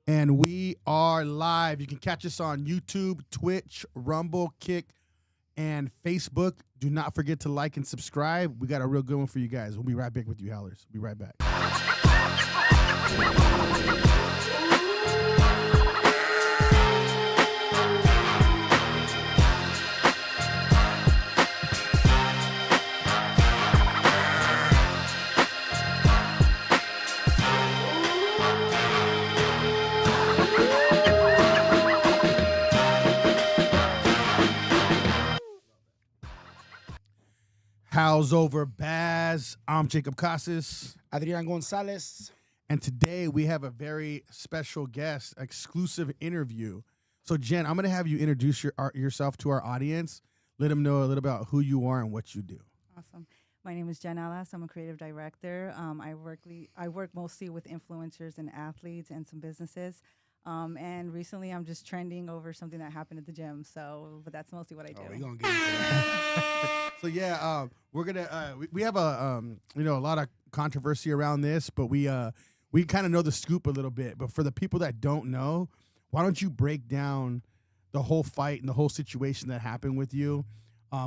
And we are live. You can catch us on YouTube, Twitch, Rumble, Kick, and Facebook. Do not forget to like and subscribe. We got a real good one for you guys. We'll be right back with you, Howlers. We'll be right back. Howls over Baaz. I'm Jacob Casas. Adrian Gonzalez. And today we have a very special guest, exclusive interview. So, Jen, I'm going to have you introduce yourself to our audience. Let them know a little about who you are and what you do. Awesome. My name is Jenn Alas. I'm a creative director. I work mostly with influencers and athletes and some businesses. And recently I'm just trending over something that happened at the gym. But that's mostly what I do. We're going to get into that. So, yeah, we're going to, we have a lot of controversy around this, but we kind of know the scoop a little bit. But for the people that don't know, why don't you break down the whole fight and the whole situation that happened with you,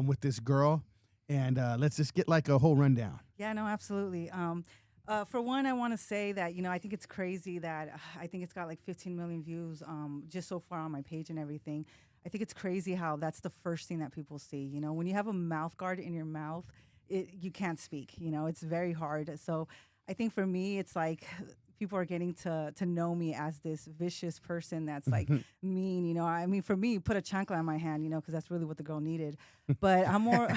with this girl? And let's just get like a whole rundown. Yeah, no, absolutely. For one, I want to say that, I think it's crazy that I think it's got like 15 million views just so far on my page and everything. I think it's crazy how that's the first thing that people see. When you have a mouth guard in your mouth, you can't speak. It's very hard. So I think for me, it's like people are getting to know me as this vicious person that's like mean. I mean, for me, put a chancla in my hand, because that's really what the girl needed. But I'm more,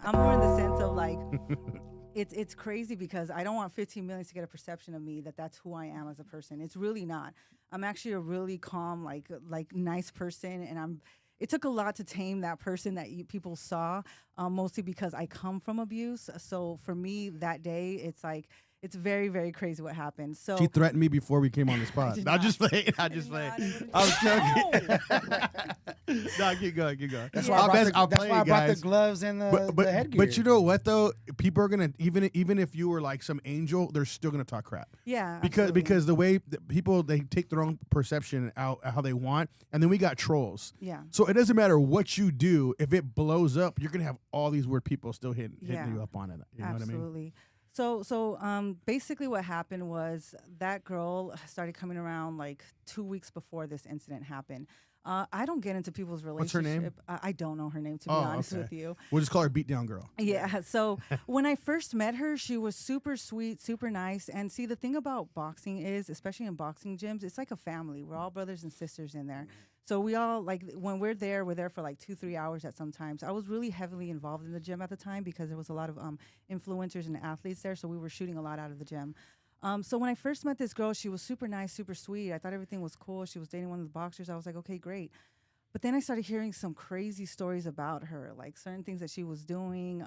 I'm more in the sense of like, it's crazy because I don't want 15 million to get a perception of me that that's who I am as a person. It's really not. I'm actually a really calm, like nice person, and it took a lot to tame that person that people saw, mostly because I come from abuse. So for me that day, it's like, it's very, very crazy what happened. So she threatened me before we came on the spot. I'm just playing. I'm just playing. I was joking. No, keep going. That's why I brought the gloves and the headgear. But you know what though? People are gonna even if you were like some angel, they're still gonna talk crap. Yeah. Because the way that people, they take their own perception out how they want, and then we got trolls. Yeah. So it doesn't matter what you do. If it blows up, you're gonna have all these weird people still hitting you up on it. You know what I mean? Absolutely. So basically what happened was that girl started coming around like 2 weeks before this incident happened. I don't get into people's relationship. What's her name? I don't know her name, to be honest with you. We'll just call her Beatdown Girl. Yeah. So when I first met her, she was super sweet, super nice. And see, the thing about boxing is, especially in boxing gyms, it's like a family. We're all brothers and sisters in there. So we all, like, when we're there for like 2-3 hours at sometimes. I was really heavily involved in the gym at the time because there was a lot of influencers and athletes there. So we were shooting a lot out of the gym. So when I first met this girl, she was super nice, super sweet. I thought everything was cool. She was dating one of the boxers. I was like, okay, great. But then I started hearing some crazy stories about her, like certain things that she was doing,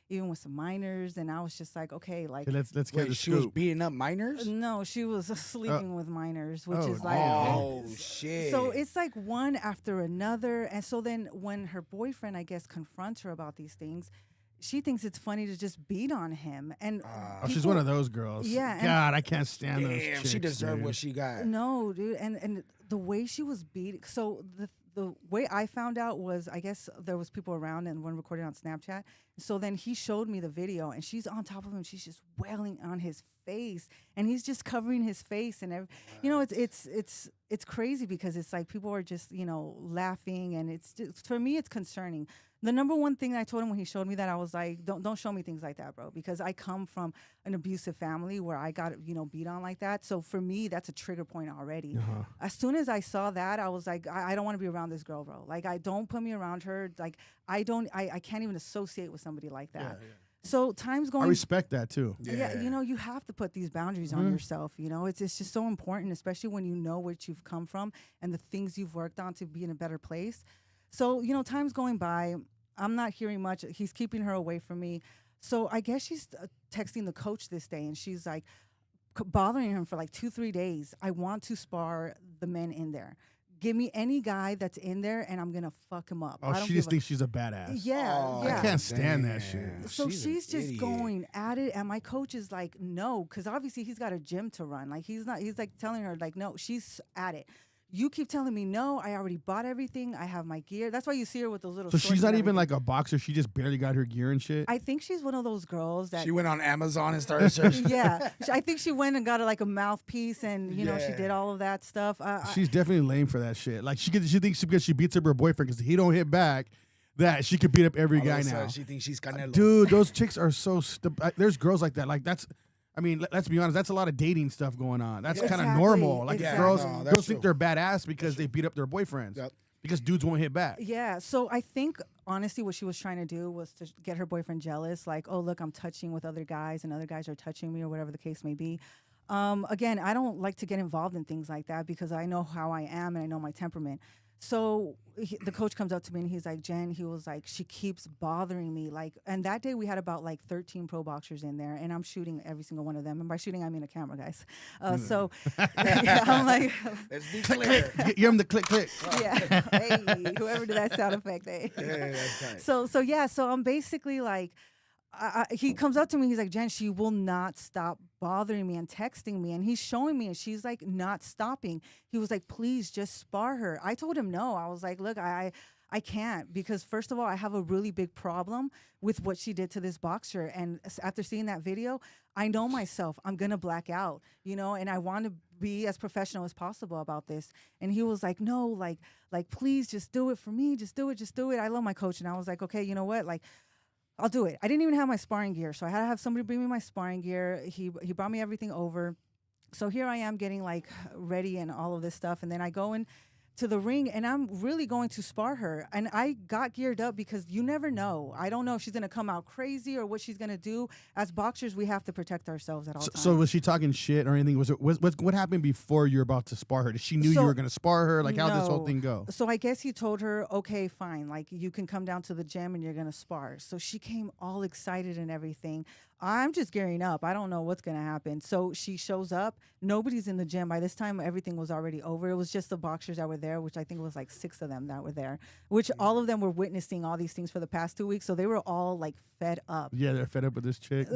even with some minors. And I was just like, okay, like. Let's get the she was scoop. beating up minors? No, she was sleeping with minors, which is like. Oh, shit. So it's like one after another. And so then when her boyfriend, I guess, confronts her about these things, she thinks it's funny to just beat on him. And she's one of those girls. Yeah. God, I can't stand those Damn, chicks, she deserved dude. what she got. No, dude. And the way she was beat. So the way I found out was, I guess there was people around and one recorded on Snapchat. So then he showed me the video and she's on top of him. She's just wailing on his face and he's just covering his face. And, it's crazy because it's like people are just, laughing. And it's just, for me, it's concerning. The number one thing I told him when he showed me that, I was like, don't show me things like that, bro, because I come from an abusive family where I got, beat on like that. So for me, that's a trigger point already. As soon as I saw that, I was like, I don't want to be around this girl, bro. Like, don't put me around her. Like, I can't even associate with somebody like that. Yeah. So time's going. I respect that too. Yeah, you have to put these boundaries on yourself. It's just so important, especially when you know where you've come from and the things you've worked on to be in a better place. So, time's going by. I'm not hearing much. He's keeping her away from me. So I guess she's texting the coach this day, and she's like bothering him for like 2-3 days. I want to spar the men in there. give me any guy that's in there, and I'm gonna fuck him up. Oh, she just thinks she's a badass. Yeah, I can't stand that shit. So she's just going at it, and my coach is like, no, because obviously he's got a gym to run. Like he's like telling her like, no, she's at it. You keep telling me no. I already bought everything. I have my gear. That's why you see her with those little. So shorts she's not and even everything. like a boxer. She just barely got her gear and shit. I think she's one of those girls that She went on Amazon and started searching. yeah, I think she went and got like a mouthpiece, and you know she did all of that stuff. She's definitely lame for that shit. Like she thinks because she beats up her boyfriend because he don't hit back, that she could beat up every guy now. She thinks she's Canelo. Dude, those chicks are so. There's girls like that. Like that's. I mean, let's be honest. That's a lot of dating stuff going on. That's kind of normal. Like girls think they're badass because they beat up their boyfriends. Yep. Because dudes won't hit back. Yeah, so I think honestly what she was trying to do was to get her boyfriend jealous, like, oh look, I'm touching with other guys and other guys are touching me or whatever the case may be. Again, I don't like to get involved in things like that because I know how I am and I know my temperament. So the coach comes up to me and he's like, Jen, he was like, she keeps bothering me. Like, and that day we had about like 13 pro boxers in there and I'm shooting every single one of them. And by shooting, I mean a camera, guys. So I'm like, let's be clear. Give him the click. Yeah. Hey, whoever did that sound effect, hey. Yeah, that's right. So I'm basically like, he comes up to me. He's like, Jen, she will not stop bothering me and texting me. And he's showing me, and she's like not stopping. He was like, please just spar her. I told him no. I was like, look, I can't because first of all, I have a really big problem with what she did to this boxer. And after seeing that video, I know myself. I'm going to black out, you know, and I want to be as professional as possible about this. And he was like, no, like, please just do it for me. Just do it. I love my coach. And I was like, okay, you know what? Like, I'll do it. I didn't even have my sparring gear, so I had to have somebody bring me my sparring gear. He brought me everything over. So here I am getting like ready and all of this stuff, and then I go in to the ring and I'm really going to spar her. And I got geared up because you never know. I don't know if she's going to come out crazy or what she's going to do. As boxers, we have to protect ourselves at all times. So was she talking shit or anything? What happened before you were about to spar her? Did she knew you were going to spar her? Like, how did this whole thing go? So I guess he told her, okay, fine. Like, you can come down to the gym and you're going to spar. So she came all excited and everything. I'm just gearing up. I don't know what's going to happen. So she shows up. Nobody's in the gym. By this time, everything was already over. It was just the boxers that were there, which I think was like 6 of them that were there, which all of them were witnessing all these things for the past 2 weeks. So they were all like fed up. Yeah, they're fed up with this chick.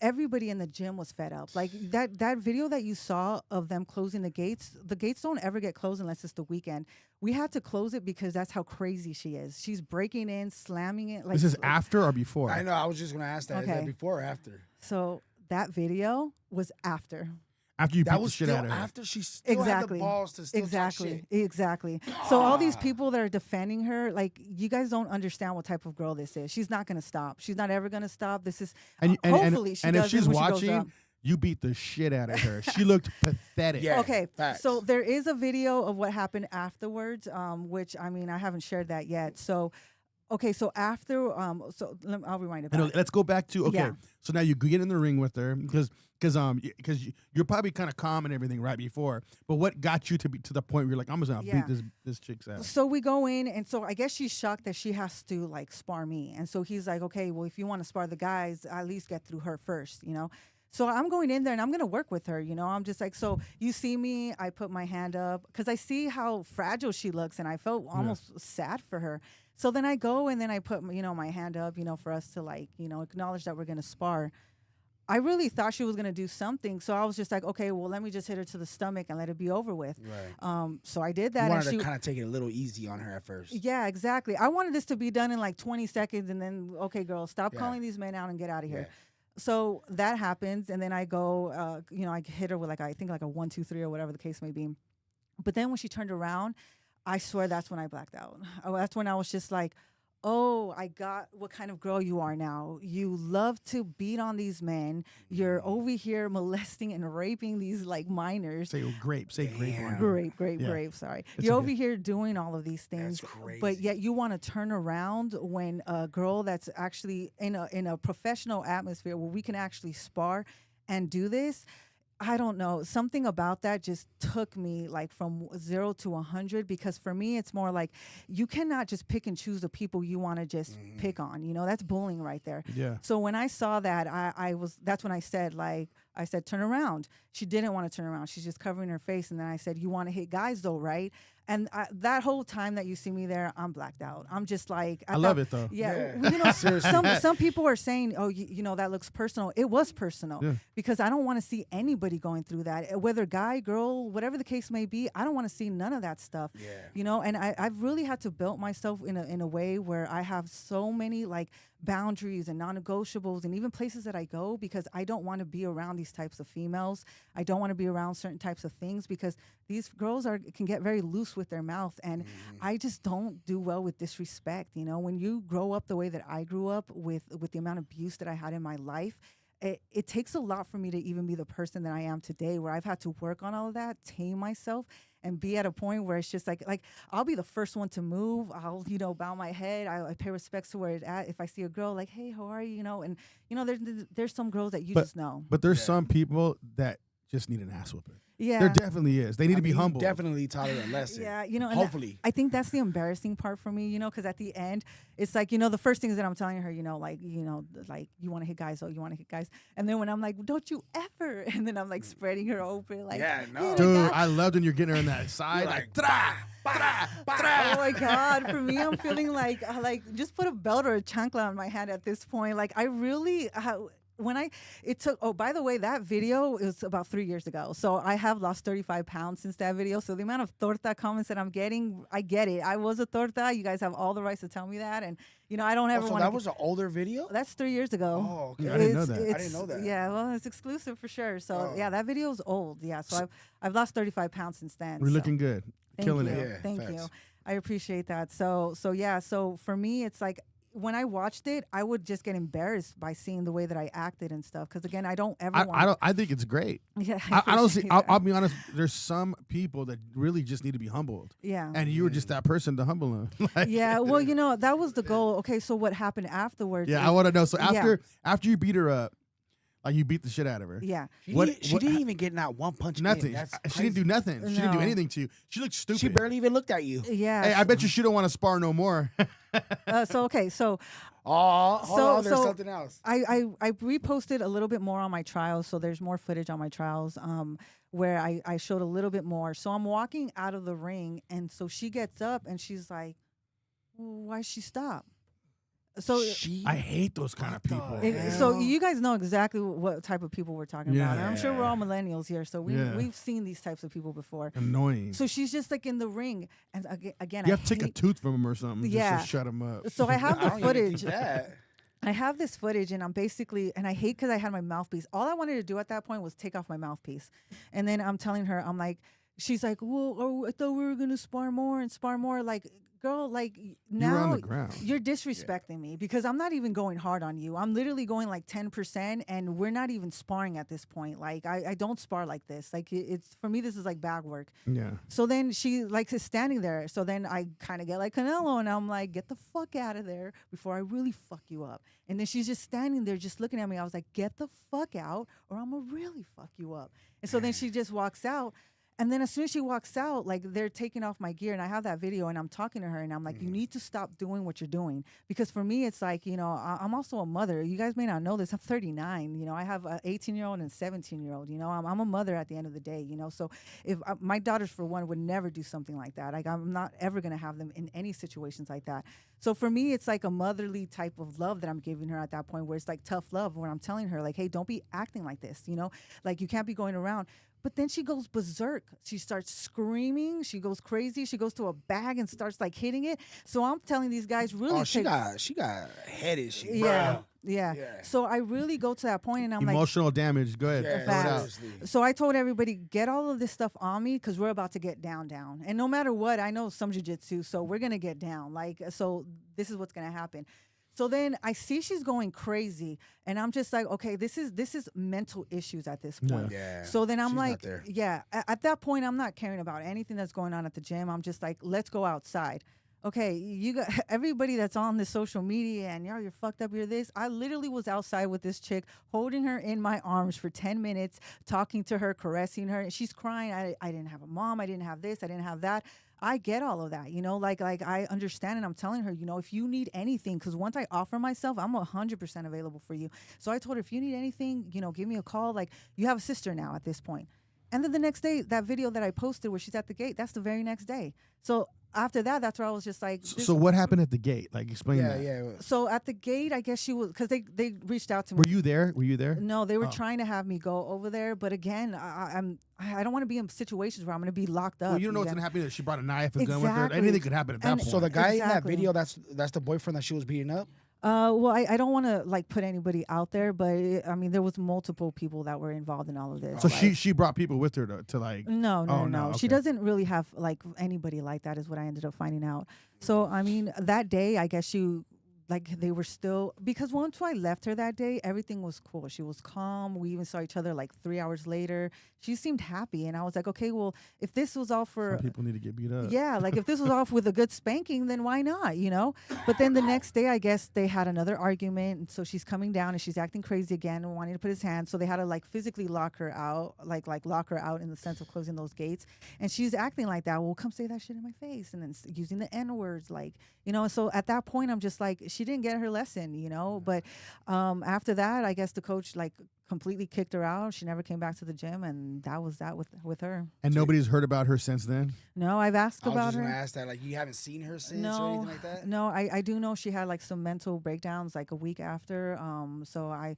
Everybody in the gym was fed up. Like that video that you saw of them closing the gates don't ever get closed unless it's the weekend. We had to close it because that's how crazy she is. She's breaking in, slamming it. Like, this is after or before? I know. I was just going to ask that. Okay. Is that before or after? So that video was after. After you beat the shit out of her. After she still had the balls to still talk shit. Exactly. So all these people that are defending her, like, you guys don't understand what type of girl this is. She's not going to stop. She's not ever going to stop. This is hopefully she does. And if she's when watching, she goes up. you beat the shit out of her. She looked pathetic. Yeah, okay, facts. so there is a video of what happened afterwards, which, I mean, I haven't shared that yet. So, okay, so after, I'll rewind it back. Let's go back to, okay, Yeah. so now you get in the ring with her because you're probably kind of calm and everything right before, but what got you to the point where you're like, I'm just gonna beat this chick's ass? So we go in, and so I guess she's shocked that she has to like spar me, and so he's like, okay, well, if you want to spar the guys, at least get through her first, you know. So I'm going in there and I'm going to work with her, you know. I'm just like, so you see me, I put my hand up because I see how fragile she looks and I felt almost sad for her. So then I go and then I put, you know, my hand up, you know, for us to like, you know, acknowledge that we're going to spar. I really thought she was going to do something. So I was just like, okay, well, let me just hit her to the stomach and let it be over with. Right. So I did that. You wanted to kind of take it a little easy on her at first. Yeah, exactly. I wanted this to be done in like 20 seconds and then, okay, girl, stop calling these men out and get out of here. Yeah. So that happens, and then I go, you know, I hit her with like, I think like a 1, 2, 3 or whatever the case may be. But then when she turned around, I swear that's when I blacked out. That's when I was just like, oh, I got what kind of girl you are now. You love to beat on these men. You're over here molesting and raping these like minors. Say grape. Say grape. Grape. Sorry. You're over here doing all of these things. That's crazy. But yet you want to turn around when a girl that's actually in a professional atmosphere where we can actually spar and do this. I don't know. Something about that just took me like from 0 to 100 because for me, it's more like you cannot just pick and choose the people you want to just pick on. You know, that's bullying right there. Yeah. So when I saw that, that's when I said, turn around. She didn't want to turn around. She's just covering her face. And then I said, you want to hit guys though, right? And that whole time that you see me there, I'm blacked out. I'm just like, I love it though. Yeah. Well, you know, some people are saying, oh, you know, that looks personal. It was personal because I don't want to see anybody going through that, whether guy, girl, whatever the case may be. I don't want to see none of that stuff. Yeah. You know, and I've really had to build myself in a way where I have so many like boundaries and non-negotiables and even places that I go because I don't want to be around these types of females. I don't want to be around certain types of things because these girls can get very loose with their mouth, and I just don't do well with disrespect. You know, when you grow up the way that I grew up with the amount of abuse that I had in my life, it takes a lot for me to even be the person that I am today, where I've had to work on all of that, tame myself, and be at a point where it's just like I'll be the first one to move. I'll, you know, bow my head. I pay respects to where it's at. If I see a girl, like, hey, how are you? You know, and you know, there's some girls that you just know. But there's some people that just need an ass whooping. Yeah, there definitely is. They need to be humble. Definitely taught her a lesson. Yeah, you know, and hopefully. I think that's the embarrassing part for me, you know, because at the end, it's like, you know, the first things that I'm telling her, you know, like you want to hit guys, you want to hit guys, and then when I'm like, don't you ever, and then I'm like spreading her open, like, yeah, no, dude, I loved when you're getting her on that side, like, tra, tra, tra. Oh my God, for me, I'm feeling like just put a belt or a chancla on my hand at this point. Like I really. By the way, that video is about 3 years ago. So I have lost 35 pounds since that video. So the amount of torta comments that I'm getting, I get it. I was a torta. You guys have all the rights to tell me that. And, you know, I don't ever want to. That was an older video? That's 3 years ago. Oh, okay. I didn't know that. I didn't know that. Yeah, well, it's exclusive for sure. So, yeah, that video is old. Yeah, so I've lost 35 pounds since then. We're looking good. Killing it. Yeah, Thank facts. you. I appreciate that. So for me, it's like, when I watched it, I would just get embarrassed by seeing the way that I acted and stuff. Because again, I don't ever want. I think it's great. Yeah, I don't see. I'll be honest. There's some people that really just need to be humbled. Yeah. And you were just that person to humble them. Like, yeah. Well, you know, that was the goal. Okay, so what happened afterwards? Yeah, I want to know. So after you beat her up, like you beat the shit out of her. Yeah. She didn't even get not one punch. Nothing. She didn't do nothing. She didn't do anything to you. She looked stupid. She barely even looked at you. Yeah. Hey, I bet you she don't want to spar no more. There's something else. I reposted a little bit more on my trials, so there's more footage on my trials where I showed a little bit more. So I'm walking out of the ring, and so she gets up and she's like, well, why'd she stop? So I hate those kind of people. So you guys know exactly what type of people we're talking about. And I'm sure we're all Yeah. millennials here, so we've seen these types of people before. Annoying. So she's just like in the ring, and again, You have to take a tooth from him or something Yeah. just to shut him up. So I have the I don't even footage. think that. I have this footage, and I'm basically, and I hate because I had my mouthpiece. All I wanted to do at that point was take off my mouthpiece. And then I'm telling her, I'm like, she's like, well, I thought we were going to spar more. Like, girl, like now You're on the ground. you're disrespecting me because I'm not even going hard on you. I'm literally going like 10%, and we're not even sparring at this point. Like I don't spar like this. Like it's for me, this is like bag work. Yeah. So then she like is standing there. So then I kind of get like Canelo, and I'm like, get the fuck out of there before I really fuck you up. And then she's just standing there, just looking at me. I was like, get the fuck out, or I'm gonna really fuck you up. And so then she just walks out. And then as soon as she walks out, like they're taking off my gear, and I have that video, and I'm talking to her, and I'm like, you need to stop doing what you're doing. Because for me, it's like, you know, I'm also a mother. You guys may not know this. I'm 39. You know, I have an 18-year-old and a 17-year-old. You know, I'm a mother at the end of the day, you know. So if my daughters, for one, would never do something like that. Like I'm not ever going to have them in any situations like that. So for me, it's like a motherly type of love that I'm giving her at that point, where it's like tough love, where I'm telling her, like, hey, don't be acting like this, you know, like you can't be going around. But then she goes berserk. She starts screaming. She goes crazy. She goes to a bag and starts like hitting it. So I'm telling these guys really. She got headed. Yeah. So I really go to that point, and I'm emotional damage. Go ahead. Yeah, so I told everybody, get all of this stuff on me because we're about to get down. And no matter what, I know some jiu-jitsu, so we're gonna get down. Like, so this is what's gonna happen. So then I see she's going crazy, and I'm just like, okay, this is mental issues at this point. Yeah. So then I'm She's like, not there. yeah, at that point, I'm not caring about anything that's going on at the gym. I'm just like, let's go outside. Okay, you got everybody that's on the social media and you're fucked up, you're this. I literally was outside with this chick, holding her in my arms for 10 minutes, talking to her, caressing her. And she's crying. I didn't have a mom. I didn't have this. I didn't have that. I get all of that, you know, like I understand, and I'm telling her, you know, if you need anything, because once I offer myself, I'm 100% available for you. So I told her, if you need anything, you know, give me a call. Like, you have a sister now at this point. And then the next day, that video that I posted where she's at the gate, that's the very next day. So after that, that's where I was just like. So what happened at the gate? Like, explain that. Yeah. So at the gate, I guess she was, because they reached out to me. Were you there? Were you there? No, they were trying to have me go over there, but again, I don't want to be in situations where I'm going to be locked up. Well, you don't know what's gonna happen. She brought a knife, a gun with her. Exactly. Anything could happen at that And point. So the guy in that Exactly. video, that's the boyfriend that she was beating up. Well, I don't want to like put anybody out there, but I mean, there was multiple people that were involved in all of this. So like, she brought people with her to like. No. Okay. She doesn't really have like anybody like that, is what I ended up finding out. So I mean, that day, I guess they were still, because once I left her that day, everything was cool. She was calm. We even saw each other like 3 hours later. She seemed happy, and I was like, okay, well, if this was all for Some people need to get beat up. yeah, like if this was off with a good spanking, then why not, you know? But then the next day, I guess they had another argument, and so she's coming down and she's acting crazy again and wanting to put his hand. So they had to like physically lock her out, like lock her out in the sense of closing those gates. And she's acting like that. Well, come say that shit in my face, and then using the N words, like, you know. So at that point, I'm just like, she didn't get her lesson, you know. But after that, I guess the coach like completely kicked her out. She never came back to the gym, and that was that with her. And nobody's heard about her since then. No, I've asked I was about just her. gonna ask that, like, you haven't seen her since or No, anything like that? no, I do know she had like some mental breakdowns like a week after. So I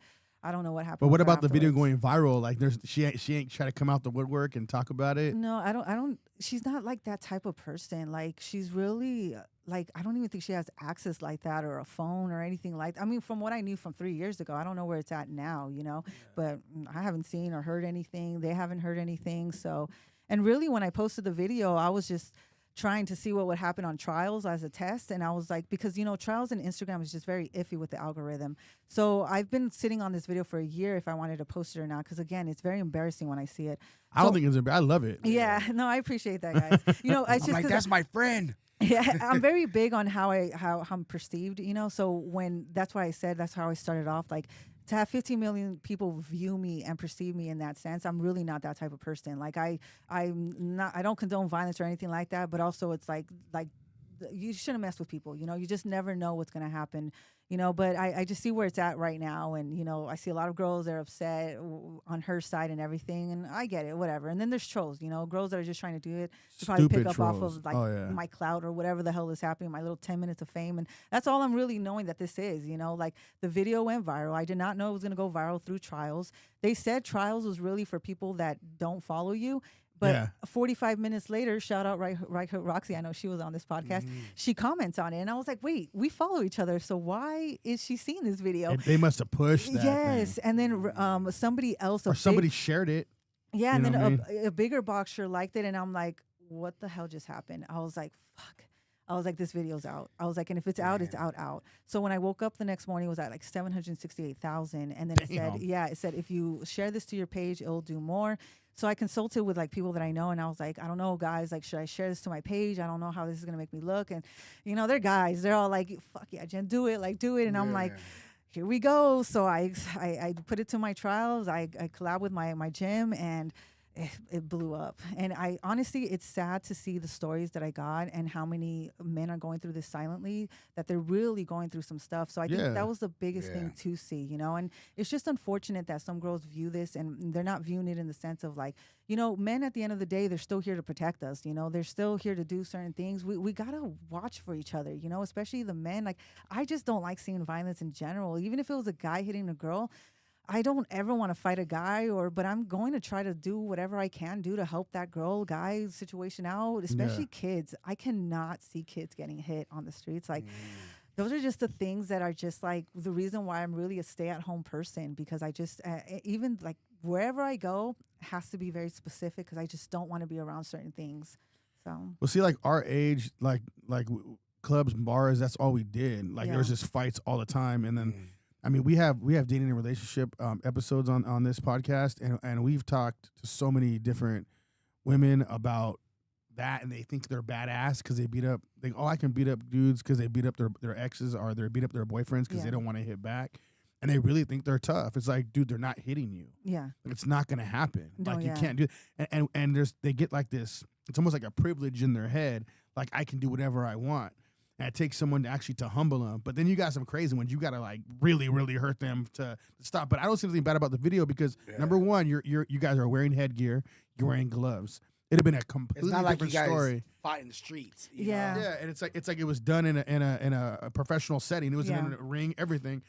don't know what happened. But what with her about the video afterwards. going viral? Like, she ain't try to come out the woodwork and talk about it. No, I don't. She's not like that type of person. Like, she's really like, I don't even think she has access like that or a phone or anything like. I mean, from what I knew from 3 years ago, I don't know where it's at now, you know. But I haven't seen or heard anything. They haven't heard anything. So, and really, when I posted the video, I was just trying to see what would happen on trials as a test. And I was like, because, you know, trials and Instagram is just very iffy with the algorithm. So I've been sitting on this video for a year if I wanted to post it or not, because again, it's very embarrassing when I see it. I don't think it's. I love it. Yeah, no, I appreciate that, guys. You know, it's I'm just like, 'cause that's my friend. yeah, I'm very big on how I'm perceived, you know. So when that's why I said that's how I started off. Like, to have 15 million people view me and perceive me in that sense, I'm really not that type of person. Like, I don't condone violence or anything like that. But also, it's like you shouldn't mess with people. You know, you just never know what's gonna happen. You know, but I just see where it's at right now, and you know, I see a lot of girls that are upset on her side and everything, and I get it, whatever. And then there's trolls, you know, girls that are just trying to do it to probably Stupid pick up trolls. off of like Oh, yeah. my clout or whatever the hell is happening, my little 10 minutes of fame, and that's all I'm really knowing that this is. You know, like the video went viral. I did not know it was gonna go viral through trials. They said trials was really for people that don't follow you. But Yeah. 45 minutes later, shout out right Roxy. I know she was on this podcast. She comments on it, and I was like, "Wait, we follow each other, so why is she seeing this video?" They must have pushed that. Yes, thing. and then somebody else, Or somebody shared it. yeah, you and know then what I a bigger boxer liked it, and I'm like, "What the hell just happened?" I was like, "Fuck." I was like, this video's out. I was like, and if it's out, it's out. So when I woke up the next morning, it was at like 768,000. And then it said, if you share this to your page, it'll do more. So I consulted with like people that I know, and I was like, I don't know, guys, like, should I share this to my page? I don't know how this is going to make me look. And, you know, they're guys. They're all like, fuck yeah, Jen, do it. Like, do it. And I'm like, here we go. So I put it to my trials. I collab with my gym, and it blew up. And I honestly, it's sad to see the stories that I got and how many men are going through this silently, that they're really going through some stuff. So I think that was the biggest thing to see, you know. And it's just unfortunate that some girls view this and they're not viewing it in the sense of like, you know, men at the end of the day, they're still here to protect us. You know, they're still here to do certain things. We got to watch for each other, you know, especially the men. Like, I just don't like seeing violence in general. Even if it was a guy hitting a girl, I don't ever want to fight a guy, but I'm going to try to do whatever I can do to help that guy situation out, especially kids. I cannot see kids getting hit on the streets. Like, those are just the things that are just like the reason why I'm really a stay-at-home person, because I just, even like wherever I go, has to be very specific, because I just don't want to be around certain things. So, well, see, like our age, like clubs and bars, that's all we did. Like there was just fights all the time, and then. I mean, we have dating and relationship episodes on this podcast, and we've talked to so many different women about that, and they think they're badass because they beat up. I can beat up dudes because they beat up their exes, or they beat up their boyfriends because they don't want to hit back, and they really think they're tough. It's like, dude, they're not hitting you. Yeah, like, it's not gonna happen. No, like you can't do. And they get like this. It's almost like a privilege in their head. Like, I can do whatever I want. And it takes someone to actually to humble them. But then you got some crazy ones. You got to like really, really hurt them to stop. But I don't see anything bad about the video because number one, you guys are wearing headgear. You're wearing gloves. It'd have been a completely It's not like you different guys story. fight in the streets. Yeah. Yeah, and it's like it was done in a professional setting. It was in a ring, everything.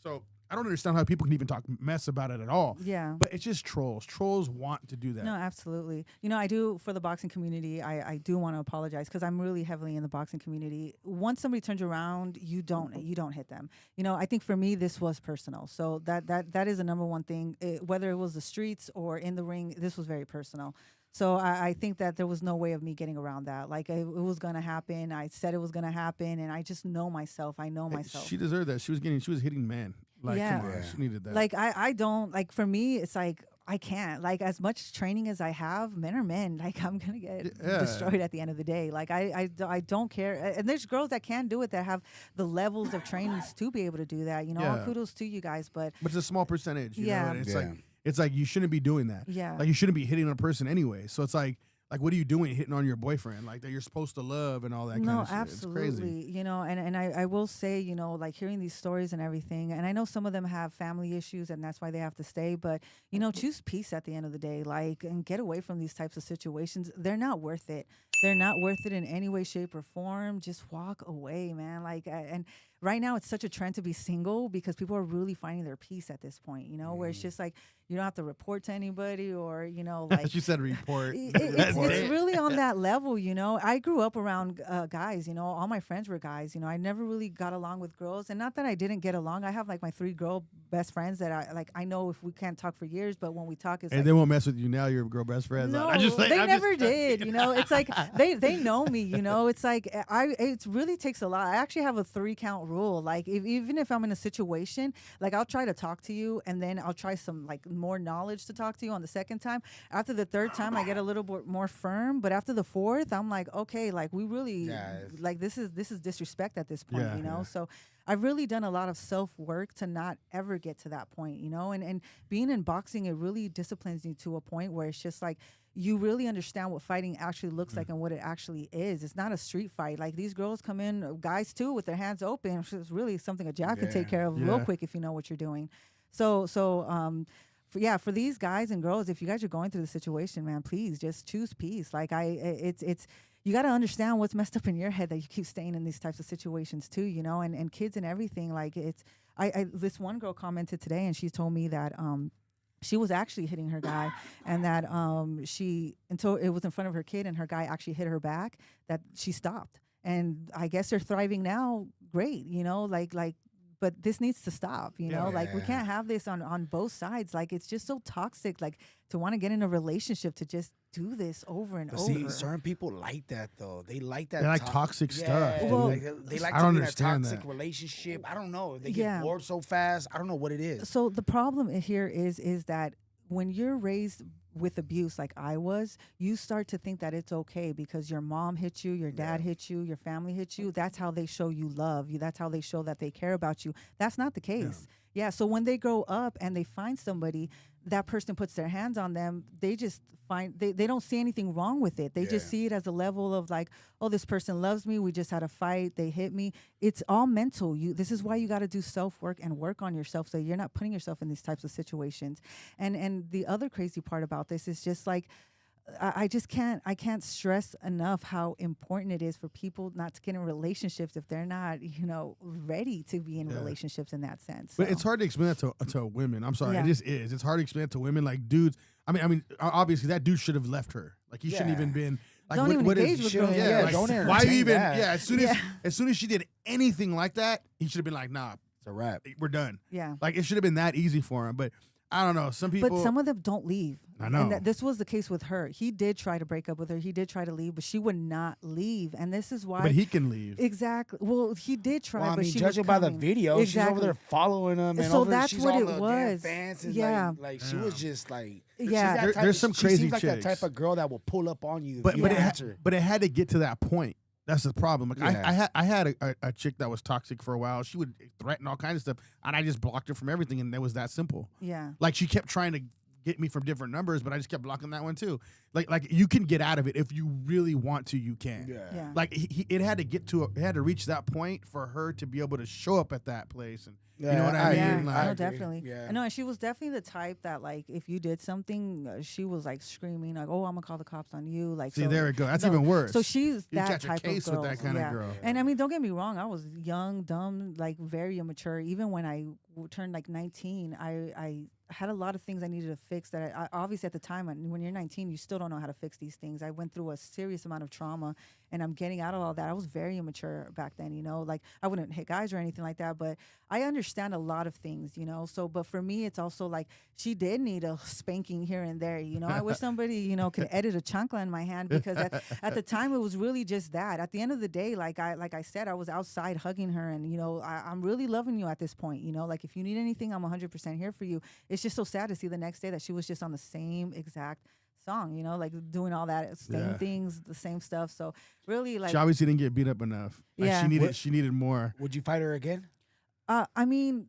So I don't understand how people can even talk mess about it at all. Yeah. But it's just trolls. Trolls want to do that. No, absolutely. You know, I do for the boxing community. I do want to apologize because I'm really heavily in the boxing community. Once somebody turns around, you don't hit them. You know, I think for me this was personal. So that is the number one thing. Whether it was the streets or in the ring, this was very personal. So I think that there was no way of me getting around that. Like it was going to happen. I said it was going to happen, and I just know myself. I know myself. She deserved that. She was hitting men. Like, come on, she needed that. Like I don't like. For me, it's like I can't. Like as much training as I have, men are men. Like I'm gonna get destroyed at the end of the day. Like I don't care. And there's girls that can do it that have the levels of trainings to be able to do that. You know, kudos to you guys. But it's a small percentage. You know? And it's like. It's like you shouldn't be doing that. Yeah. Like you shouldn't be hitting on a person anyway. So it's like what are you doing hitting on your boyfriend? Like that you're supposed to love and all that kind of shit. Absolutely. It's crazy. You know, and I will say, you know, like hearing these stories and everything, and I know some of them have family issues and that's why they have to stay, but you know, choose peace at the end of the day, like, and get away from these types of situations. They're not worth it. They're not worth it in any way, shape, or form. Just walk away, man. Like, and right now it's such a trend to be single because people are really finding their peace at this point, you know, where it's just like, you don't have to report to anybody or, you know, like. She said report. It's really on that level, you know. I grew up around guys, you know. All my friends were guys, you know. I never really got along with girls. And not that I didn't get along. I have like my 3 girl best friends that I know if we can't talk for years, but when we talk, it's and like. they won't mess with you now, your girl best friends. No, they never did, you know. It's like they know me, you know. It's like it really takes a lot. I actually have a 3 count rule. Like even if I'm in a situation, like I'll try to talk to you and then I'll try some like more knowledge to talk to you on the second time. After the 3rd time I get a little bit more firm, but after the 4th I'm like, okay, like we really like this is disrespect at this point, you know. So I've really done a lot of self-work to not ever get to that point, you know. And being in boxing, it really disciplines you to a point where it's just like you really understand what fighting actually looks like and what it actually is. It's not a street fight. Like these girls come in, guys too, with their hands open. It's really something a jab could take care of real quick if you know what you're doing. So for these guys and girls, if you guys are going through the situation, man, please just choose peace. Like it's you got to understand what's messed up in your head that you keep staying in these types of situations too, you know, and kids and everything. Like this one girl commented today and she told me that, she was actually hitting her guy and that until it was in front of her kid and her guy actually hit her back, that she stopped. And I guess they're thriving now. Great. You know, like, but this needs to stop, you know, like we can't have this on both sides. Like it's just so toxic, like to want to get in a relationship to just do this over and over. See, certain people like that though. They like that. They like toxic stuff. Well, they like I don't to be in a understand toxic that. relationship. I don't know. They get bored so fast. I don't know what it is. So the problem here is that when you're raised with abuse like I was, you start to think that it's okay because your mom hit you, your dad hit you, your family hit you. That's how they show you love. That's how they show that they care about you. That's not the case. Yeah. So when they grow up and they find somebody, that person puts their hands on them, they just find they don't see anything wrong with it. They just see it as a level of like, oh, this person loves me. We just had a fight. They hit me. It's all mental. This is why you got to do self-work and work on yourself so you're not putting yourself in these types of situations. And the other crazy part about this is just like, I can't stress enough how important it is for people not to get in relationships if they're not, you know, ready to be in relationships in that sense. But so. it's hard to explain that to women. I'm sorry, it just is. It's hard to explain it to women. Like dudes, I mean, obviously that dude should have left her. Like he shouldn't even been. Like, don't even engage with girls. Like, don't entertain why you even? that. Yeah, as soon as she did anything like that, he should have been like, nah, It's a wrap. we're done. Yeah. Like it should have been that easy for him. But I don't know. Some people. But some of them don't leave. I know. And this was the case with her. He did try to break up with her. He did try to leave, but she would not leave. And this is why. But he can leave. Exactly. Well, he did try, Well, I but mean, she judging was by the coming. video, she's over there following him, and So over, that's she's what all it the damn was. fans and Yeah. like she was just like, Yeah. she's that type There's of- some she crazy seems like that chicks. type of girl that will pull up on you. But if you but answer. it had to get to that point. That's the problem. Like I had a chick that was toxic for a while. She would threaten all kinds of stuff, and I just blocked her from everything, and it was that simple. Yeah. Like she kept trying to get me from different numbers, but I just kept blocking that one too. Like you can get out of it if you really want to. You can. Yeah. Like it had to reach that point for her to be able to show up at that place, and you know what I mean? Yeah, Like, no, definitely. Yeah. No, and she was definitely the type that like if you did something, she was like screaming like, "Oh, I'm gonna call the cops on you!" Like, see, so, there we go. That's even worse. So she's you that catch type a case of girl. with that kind of girl. And I mean, don't get me wrong. I was young, dumb, like very immature. Even when I turned like 19, I had a lot of things I needed to fix that I obviously at the time when you're 19 you still don't know how to fix these things. I went through a serious amount of trauma and I'm getting out of all that. I was very immature back then, you know, like I wouldn't hit guys or anything like that, but I understand a lot of things, you know. So but for me it's also like she did need a spanking here and there, you know. I wish somebody, you know, could edit a chancla in my hand because at the time it was really just that. At the end of the day, like I said, I was outside hugging her and, you know, I'm really loving you at this point, you know, like if you need anything, I'm 100% here for you. It's just so sad to see the next day that she was just on the same exact song, you know, like doing all that same things, the same stuff. So really, like she obviously didn't get beat up enough. Like, yeah, she needed more. Would you fight her again? I mean,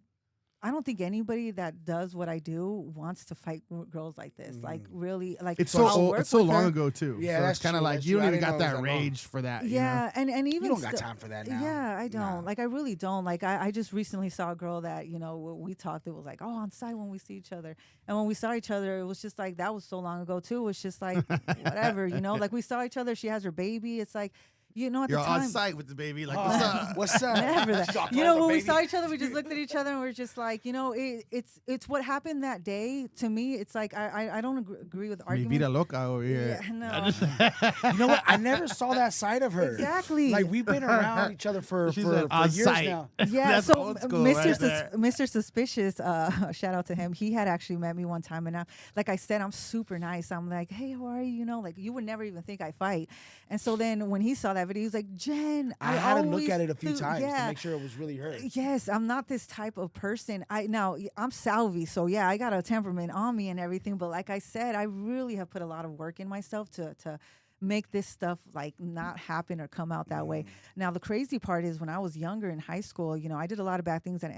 I don't think anybody that does what I do wants to fight girls like this. Like really, like it's so old, it's so long ago too. Yeah, so that's it's kind of true, like that's you true. don't I even didn't got know it that was that long. rage for that. Yeah, you know? and even You don't got time for that now. Yeah, I don't. Nah. Like I really don't. Like I just recently saw a girl that, you know, we talked. It was like, oh, on site when we see each other, and when we saw each other, it was just like that was so long ago too. It was just like whatever, you know. Like we saw each other. She has her baby. It's like. You know, at You're the time, on site with the baby. Like, what's up? What's up? Never that. She's all You know, close, when we baby. saw each other, we just looked at each other and we're just like, you know, it's what happened that day. To me, it's like I don't agree with Mi arguments. vida loca over here. Yeah, no. You know what? I never saw that side of her. Exactly. Like we've been around each other for She's years on site. now. Yeah, That's so old school Mr. right there. Mr. Suspicious, shout out to him. He had actually met me one time, and like I said, I'm super nice. I'm like, hey, how are you? You know, like you would never even think I fight. And so then when he saw that video, he was like, Jen, I had to look always at it a few thought- times to yeah. make sure it was really her. Yes, I'm not this type of person. I'm Salvi, so yeah, I got a temperament on me and everything. But like I said, I really have put a lot of work in myself to make this stuff like not happen or come out that way. Now the crazy part is when I was younger in high school, you know, I did a lot of bad things that I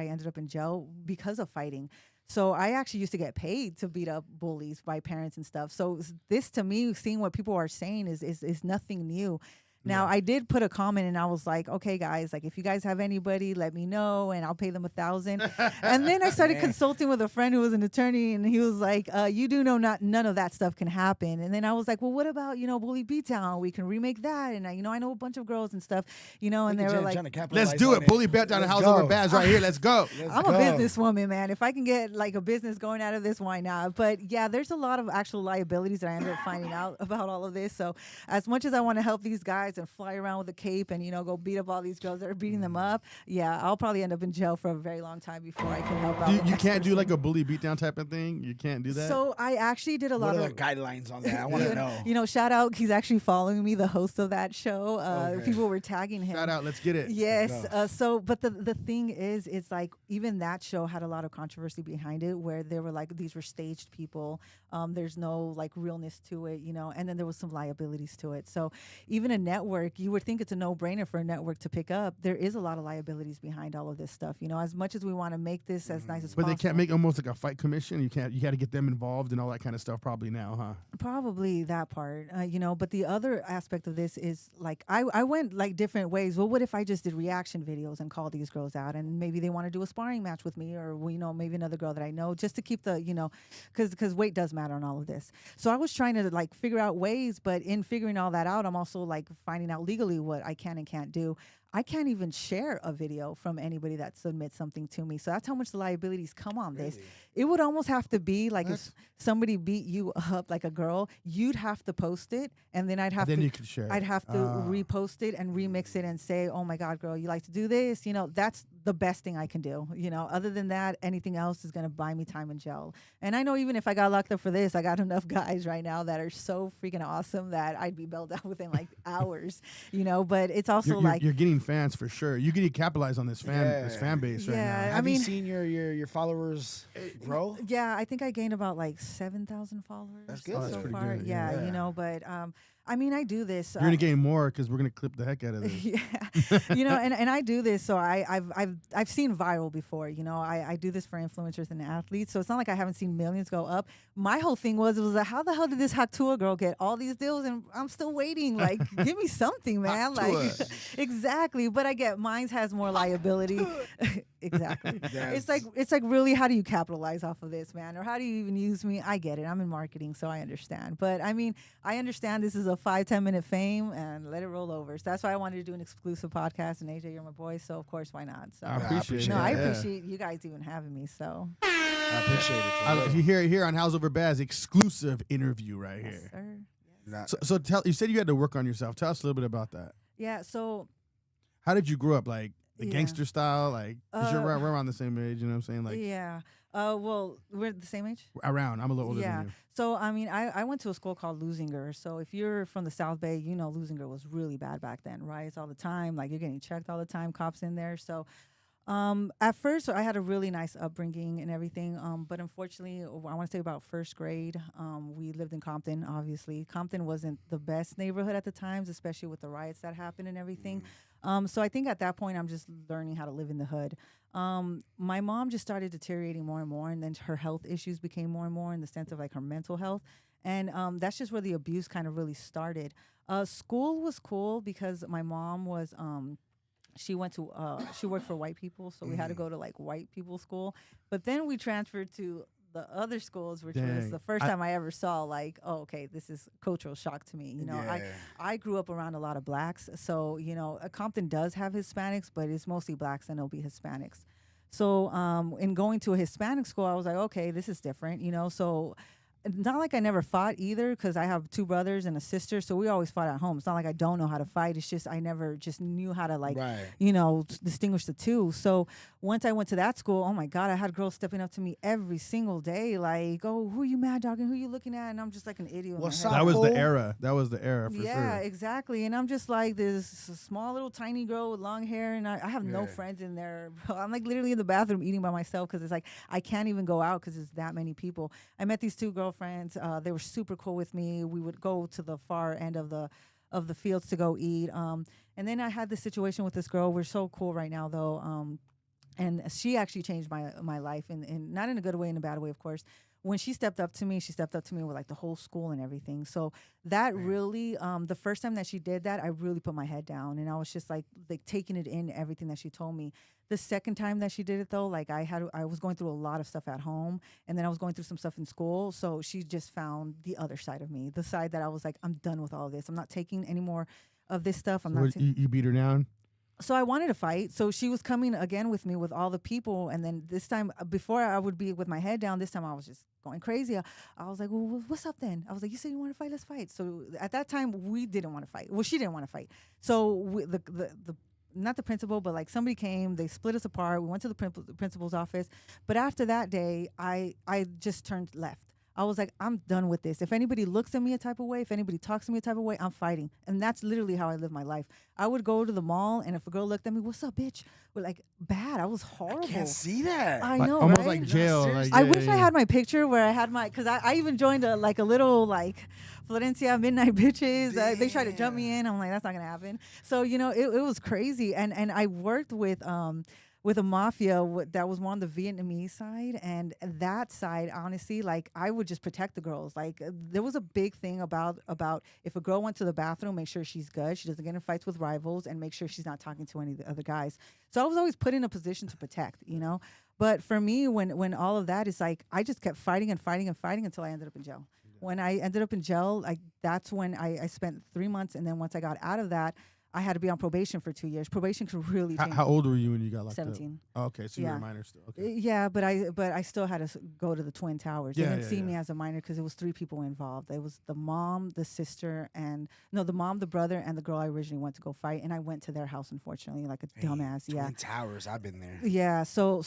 ended up in jail because of fighting. So I actually used to get paid to beat up bullies by parents and stuff. So this to me, seeing what people are saying is nothing new. Now, I did put a comment and I was like, okay, guys, like if you guys have anybody, let me know and I'll pay them $1,000. And then I started consulting with a friend who was an attorney and he was like, you do know none of that stuff can happen. And then I was like, well, what about, you know, Bully Beatdown? We can remake that. And I know a bunch of girls and stuff, you know, and they were like, let's do it. Bully bet down the house over Baaz right here. Let's go. I'm a businesswoman, man. If I can get like a business going out of this, why not? But yeah, there's a lot of actual liabilities that I ended up finding out about all of this. So as much as I want to help these guys and fly around with a cape and, you know, go beat up all these girls that are beating them up, yeah, I'll probably end up in jail for a very long time before I can help out. You can't do like a bully beatdown type of thing? You can't do that? So I actually did a lot What are of the guidelines on that? I want to know. You know, shout out, he's actually following me, the host of that show. People were tagging him. Shout out, let's get it. Yes. But the thing is, it's like even that show had a lot of controversy behind it where they were like, these were staged people. There's no like realness to it, you know, and then there was some liabilities to it. So even a network, you would think it's a no-brainer for a network to pick up. There is a lot of liabilities behind all of this stuff, you know, as much as we want to make this as nice as possible. But they can't make almost like a fight commission? You got to get them involved and all that kind of stuff probably now, huh? Probably that part, you know, but the other aspect of this is like I went like different ways. Well, what if I just did reaction videos and called these girls out and maybe they want to do a sparring match with me or, you know, maybe another girl that I know just to keep the, you know, because weight does matter on all of this. So I was trying to like figure out ways, but in figuring all that out, I'm also like finding out legally what I can and can't do. I can't even share a video from anybody that submits something to me. So that's how much the liabilities come on this. It would almost have to be like if somebody beat you up like a girl, you'd have to post it and then I'd have you could share I'd have to repost it and remix it and say, oh my God, girl, you like to do this? You know, that's the best thing I can do. You know, other than that, anything else is going to buy me time in jail. And I know even if I got locked up for this, I got enough guys right now that are so freaking awesome that I'd be bailed out within like hours, you know, but it's also you're getting fans for sure. You can capitalize on this fan base right now. Have you seen your followers grow? Yeah, I think I gained about like 7,000 followers. That's good. So That's pretty far. good, Yeah, yeah. you know, but I mean, I do this. You're gonna gain more because we're gonna clip the heck out of this. Yeah, and I do this. So I've seen viral before. I do this for influencers and athletes. So it's not like I haven't seen millions go up. My whole thing was like, how the hell did this Haktua girl get all these deals and I'm still waiting? Like, give me something, man. Like, exactly. But I get mine's has more liability. Exactly. It's like really, how do you capitalize off of this, man? Or how do you even use me? I get it. I'm in marketing, so I understand. But I mean, I understand this is a 5-10 minute fame and let it roll over. So that's why I wanted to do an exclusive podcast. And AJ, you're my boy, so of course, why not? So I appreciate it. No, I appreciate you guys even having me. So I appreciate it. If you hear it here on Howls over Baaz, exclusive interview right yes, here. sir. Yes. So tell, you said you had to work on yourself. Tell us a little bit about that. Yeah. So how did you grow up? Like the Yeah. gangster style? Like, 'cause we're around the same age, you know what I'm saying? Like, yeah. Well, we're the same age. around. I'm a little older Yeah. than you. So, I mean, I went to a school called Lusinger. So if you're from the South Bay, you know Lusinger was really bad back then. Riots all the time. Like, you're getting checked all the time. Cops in there. So at first, I had a really nice upbringing and everything. But unfortunately, I want to say about first grade, we lived in Compton, obviously. Compton wasn't the best neighborhood at the times, especially with the riots that happened and everything. So I think at that point, I'm just learning how to live in the hood. My mom just started deteriorating more and more, and then her health issues became more and more in the sense of like her mental health. And that's just where the abuse kind of really started. School was cool because my mom was, she worked for white people, so we had to go to like white people school. But then we transferred to the other schools, which was the first time I ever saw like, oh, okay, this is cultural shock to me. I grew up around a lot of blacks, so Compton does have Hispanics, but it's mostly blacks and it'll be Hispanics. So in going to a Hispanic school, I was like, okay, this is different, So not like I never fought either, because I have 2 brothers and a sister, so we always fought at home. It's not like I don't know how to fight. It's just I never just knew how to distinguish the two. So once I went to that school, oh my God, I had girls stepping up to me every single day, like, oh, who are you mad dogging? Who are you looking at? And I'm just like an idiot. That was the era. That was the era for sure. Yeah, exactly. And I'm just like this small little tiny girl with long hair, and I have no friends in there. I'm like literally in the bathroom eating by myself because it's like I can't even go out because there's that many people. I met these 2 girlfriends. They were super cool with me. We would go to the far end of the fields to go eat. And then I had this situation with this girl. We're so cool right now, though. And she actually changed my life, and not in a good way, in a bad way, of course. When she stepped up to me with like the whole school and everything. So that really, the first time that she did that, I really put my head down, and I was just like taking it in, everything that she told me. The second time that she did it, though, like I was going through a lot of stuff at home, and then I was going through some stuff in school. So she just found the other side of me, the side that I was like, I'm done with all of this. I'm not taking any more of this stuff. You beat her down? So I wanted to fight. So she was coming again with me with all the people. And then this time, before I would be with my head down, this time I was just going crazy. I was like, well, what's up then? I was like, you said you want to fight? Let's fight. So at that time, we didn't want to fight. Well, she didn't want to fight. So not the principal, but like somebody came, they split us apart. We went to the principal's office. But after that day, I just turned left. I was like, I'm done with this. If anybody looks at me a type of way, if anybody talks to me a type of way, I'm fighting. And that's literally how I live my life. I would go to the mall, and if a girl looked at me, what's up, bitch? We're like, bad. I was horrible. I can't see that. I know, almost right? like jail. No, like, I wish I had my picture where I had because I even joined a little Florencia Midnight Bitches. They tried to jump me in. I'm like, that's not going to happen. So, it was crazy. And I worked with a mafia that was more on the Vietnamese side, and that side, honestly, like I would just protect the girls. Like there was a big thing about if a girl went to the bathroom, make sure she's good, she doesn't get in fights with rivals, and make sure she's not talking to any of the other guys. So I was always put in a position to protect, But for me, when all of that is like, I just kept fighting and fighting and fighting until I ended up in jail. When I ended up in jail, that's when I spent 3 months, and then once I got out of that, I had to be on probation for 2 years. Probation could really change. How old were you when you got locked 17. up? Oh, okay, so you were a minor still. Okay. Yeah, but I still had to go to the Twin Towers. They didn't see me as a minor because it was 3 people involved. It was the mom, the sister, the mom, the brother, and the girl I originally went to go fight. And I went to their house, unfortunately, like a dumbass. Twin Towers, I've been there. Yeah, so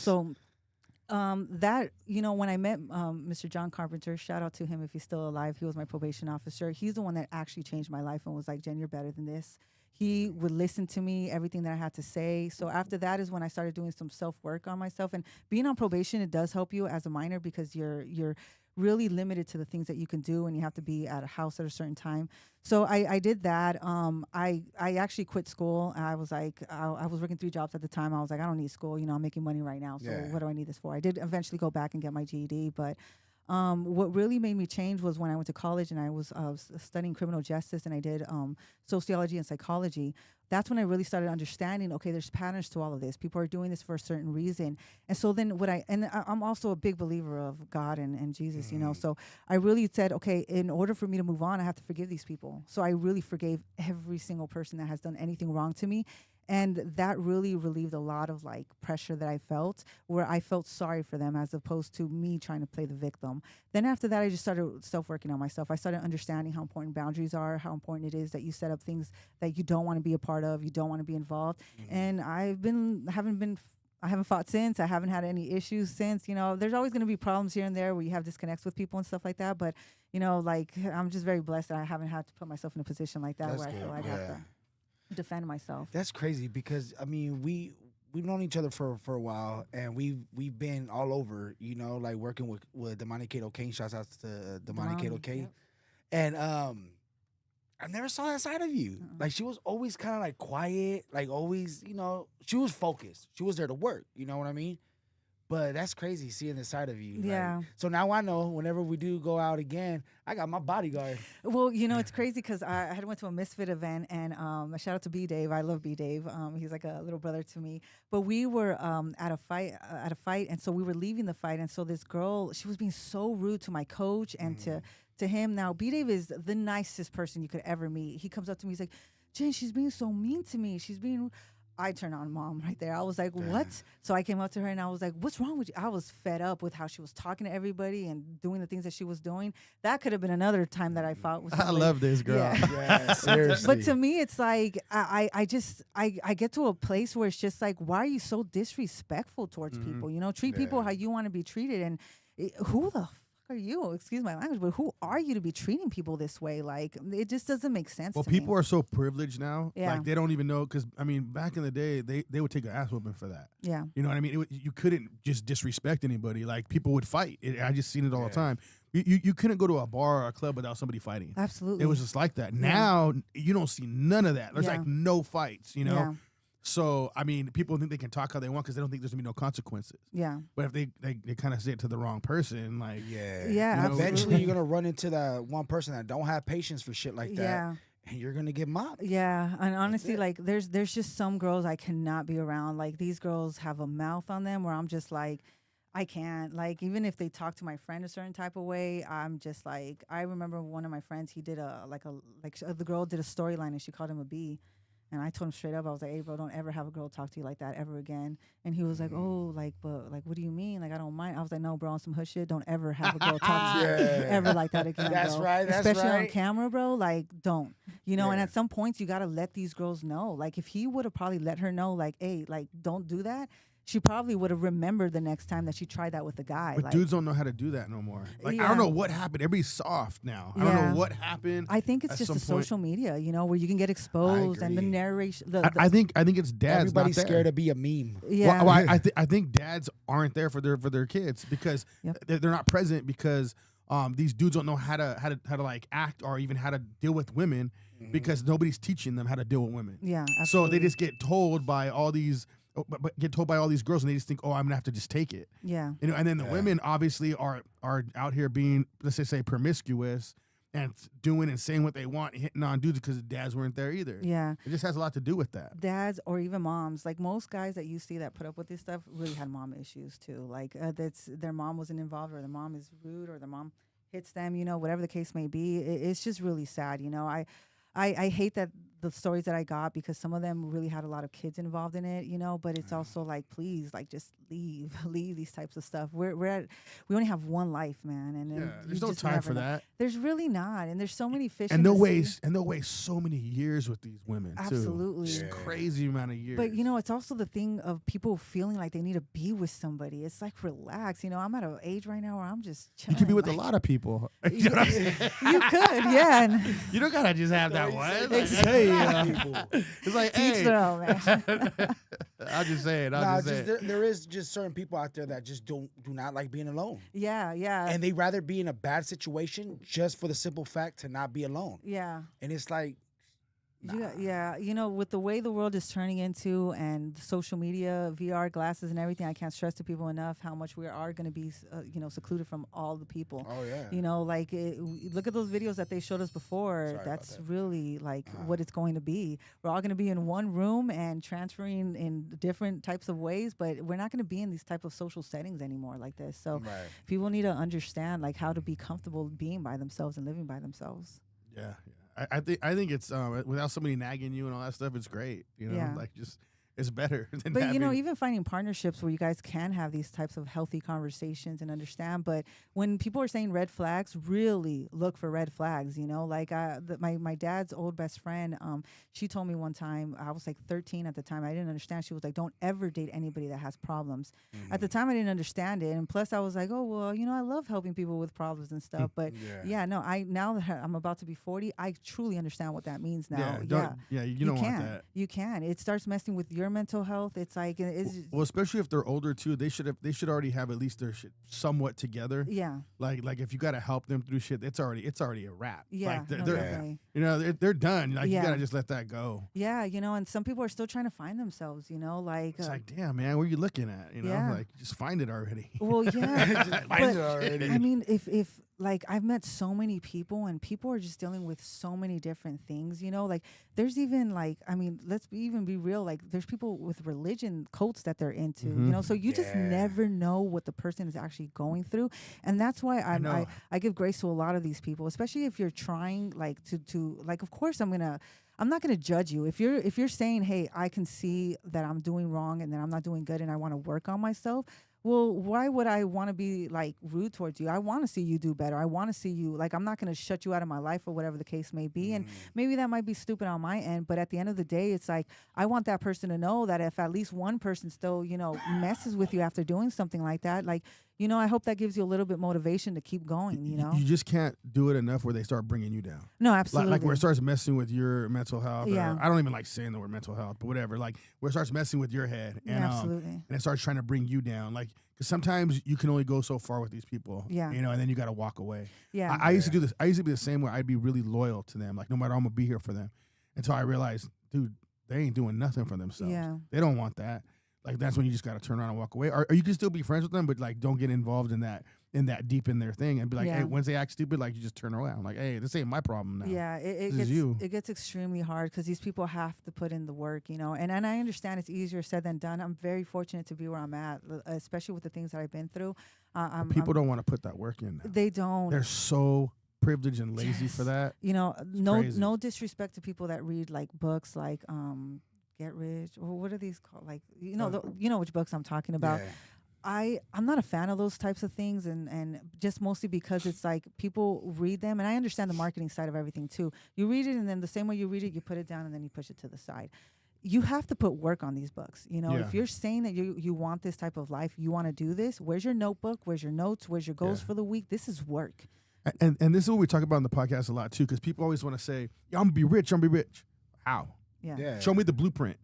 that, when I met Mr. John Carpenter, shout out to him if he's still alive. He was my probation officer. He's the one that actually changed my life and was like, Jen, you're better than this. He would listen to me, everything that I had to say. So after that is when I started doing some self-work on myself. And being on probation, it does help you as a minor because you're really limited to the things that you can do, and you have to be at a house at a certain time. So I did that. I actually quit school. I was like, I was working 3 jobs at the time. I was like, I don't need school. You know, I'm making money right now. So what do I need this for? I did eventually go back and get my GED, but what really made me change was when I went to college and I was studying criminal justice, and I did sociology and psychology. That's when I really started understanding, okay, there's patterns to all of this. People are doing this for a certain reason. And so then I'm also a big believer of God and Jesus, you know. So I really said, okay, in order for me to move on, I have to forgive these people. So I really forgave every single person that has done anything wrong to me. And that really relieved a lot of like pressure that I felt, where I felt sorry for them as opposed to me trying to play the victim. Then after that, I just started self-working on myself. I started understanding how important boundaries are, how important it is that you set up things that you don't want to be a part of, you don't want to be involved. And I haven't fought since. I haven't had any issues since. You know, there's always going to be problems here and there where you have disconnects with people and stuff like that. But, you know, like I'm just very blessed that I haven't had to put myself in a position like that. That's where I feel like I have to defend myself. That's crazy because I mean we've known each other for a while, and we've been all over, you know, like working with Damani Kato Kane. Shouts out to Damani Kato Kane. And I never saw that side of you. Like she was always kind of like quiet, like always, you know, she was focused. She was there to work, you know what I mean? But that's crazy seeing the side of you. Yeah. Like, so now I know whenever we do go out again, I got my bodyguard. Well, you know, it's crazy because I had went to a Misfit event, and a shout out to B Dave. I love B Dave. He's like a little brother to me. But we were at a fight, and so we were leaving the fight, and so this girl, she was being so rude to my coach and to him. Now, B Dave is the nicest person you could ever meet. He comes up to me, he's like, Jen, she's being so mean to me. She's being. I turned on mom right there. I was like, what? So I came up to her and I was like, what's wrong with you? I was fed up with how she was talking to everybody and doing the things that she was doing. That could have been another time that I fought with somebody. I love this girl. Yeah, seriously. But to me, it's like, I get to a place where it's just like, why are you so disrespectful towards people? You know, treat people how you want to be treated. And who the fuck are you? Excuse my language, but who are you to be treating people this way? Like, it just doesn't make sense. Well, to people me. are so privileged now. Yeah. Like they don't even know, because I mean, back in the day, they would take an ass whooping for that. Yeah. You know what I mean? You couldn't just disrespect anybody. Like people would fight. I just seen it all the time. You couldn't go to a bar or a club without somebody fighting. Absolutely. It was just like that. Now you don't see none of that. There's like no fights. You know. Yeah. So, I mean, people think they can talk how they want because they don't think there's going to be no consequences. Yeah. But if they kind of say it to the wrong person, like... Yeah, eventually you're going to run into that one person that don't have patience for shit like that. Yeah. And you're going to get mobbed. Yeah. And honestly, like, there's just some girls I cannot be around. Like, these girls have a mouth on them where I'm just like, I can't. Like, even if they talk to my friend a certain type of way, I'm just like... I remember one of my friends, he did the girl did a storyline and she called him a B. And I told him straight up, I was like, hey, bro, don't ever have a girl talk to you like that ever again. And he was like, oh, like, but, like, what do you mean? Like, I don't mind. I was like, no, bro, on some hood shit, don't ever have a girl talk to you ever like that again, That's bro. right, that's Especially right. on camera, bro, like, don't. You know, and at some points, you got to let these girls know. Like, if he would have probably let her know, like, hey, like, don't do that, she probably would have remembered the next time that she tried that with a guy. But like, dudes don't know how to do that no more. Like, I don't know what happened. Everybody's soft now. I don't know what happened. I think it's just the social media, you know, where you can get exposed and the narration. I think it's dads. Everybody's not there. scared to be a meme. Yeah. Well, I think dads aren't there for their kids because they're not present because these dudes don't know how to like act or even how to deal with women because nobody's teaching them how to deal with women. Yeah. Absolutely. So they just get told by all these. But get told by all these girls, and they just think, "Oh, I'm gonna have to just take it." Yeah, you know. And then the women obviously are out here being, let's just say, promiscuous and doing and saying what they want, hitting on dudes because dads weren't there either. Yeah, it just has a lot to do with that. Dads or even moms, like most guys that you see that put up with this stuff, really had mom issues too. Like that's their mom wasn't involved, or their mom is rude, or their mom hits them. You know, whatever the case may be, it's just really sad. You know, I hate that the stories that I got because some of them really had a lot of kids involved in it, you know, but it's also like, please, like just leave these types of stuff. We only have one life, man. And there's no time for that. There's really not. And there's so many fish. And they'll waste so many years with these women too. Absolutely. Just crazy amount of years. But you know, it's also the thing of people feeling like they need to be with somebody. It's like, relax. You know, I'm at an age right now where I'm just chilling. You could be with a lot of people. You could, yeah. You don't gotta just have that one. Exactly. It's like, Teach hey. their own, man. I'll just say it. There is just certain people out there that just do not like being alone. Yeah, yeah. And they rather be in a bad situation just for the simple fact to not be alone. Yeah. And it's like, Yeah, with the way the world is turning into and social media, VR glasses and everything, I can't stress to people enough how much we are going to be, secluded from all the people. Oh, yeah. Look at those videos that they showed us before. That's really like what it's going to be. We're all going to be in one room and transferring in different types of ways, but we're not going to be in these type of social settings anymore like this. So people need to understand like how to be comfortable being by themselves and living by themselves. Yeah. I think it's without somebody nagging you and all that stuff, it's great. Like just it's better than But even finding partnerships where you guys can have these types of healthy conversations and understand. But when people are saying red flags, really look for red flags. Like my dad's old best friend, she told me one time, I was like 13 at the time, I didn't understand. She was like, don't ever date anybody that has problems. At the time I didn't understand it, and plus I was like, oh well, I love helping people with problems and stuff. But now that I'm about to be 40, I truly understand what that means now. You don't want that. You can. It starts messing with your mental health. It's like well, especially if they're older too. They should already have at least their shit somewhat together. Yeah. Like if you got to help them through shit, it's already a wrap. Yeah. Like they're done. Like you gotta just let that go. Yeah. And some people are still trying to find themselves. Like it's like, damn man, what are you looking at? Like just find it already. Well, yeah. Just find it already. I mean, if like I've met so many people and people are just dealing with so many different things, like there's even like, I mean, let's even be real. Like there's people with religion cults that they're into, so you just never know what the person is actually going through. And that's why I give grace to a lot of these people, especially if you're trying like to like, of course I'm not going to judge you. If you're saying, hey, I can see that I'm doing wrong and that I'm not doing good and I want to work on myself. Well, why would I want to be like rude towards you? I want to see you do better. I want to see you, like, I'm not going to shut you out of my life or whatever the case may be. And maybe that might be stupid on my end, but at the end of the day, it's like, I want that person to know that if at least one person still, messes with you after doing something like that, like, I hope that gives you a little bit motivation to keep going, You just can't do it enough where they start bringing you down. No, absolutely. Like where it starts messing with your mental health. Yeah. I don't even like saying the word mental health, but whatever. Like where it starts messing with your head. And, absolutely. And it starts trying to bring you down. Like, because sometimes you can only go so far with these people. Yeah. And then you got to walk away. Yeah. I used to do this. I used to be the same way. I'd be really loyal to them. Like no matter, I'm going to be here for them. Until I realized, dude, they ain't doing nothing for themselves. Yeah. They don't want that. Like that's when you just got to turn around and walk away. Or you can still be friends with them, but like don't get involved in that deep in their thing and be like, hey, once they act stupid, like you just turn around. Like, hey, this ain't my problem now. Yeah, it gets extremely hard because these people have to put in the work, and I understand it's easier said than done. I'm very fortunate to be where I'm at, especially with the things that I've been through. People don't want to put that work in now. They don't. They're so privileged and lazy for that. No disrespect to people that read like books like Get Rich, or what are these called? Like, which books I'm talking about. Yeah. I'm not a fan of those types of things, and just mostly because it's like people read them, and I understand the marketing side of everything too. You read it, and then the same way you read it, you put it down, and then you push it to the side. You have to put work on these books. If you're saying that you want this type of life, you want to do this, where's your notebook? Where's your notes? Where's your goals for the week? This is work. And this is what we talk about in the podcast a lot too, because people always want to say, I'm going to be rich, How? Yeah. Show me the blueprint.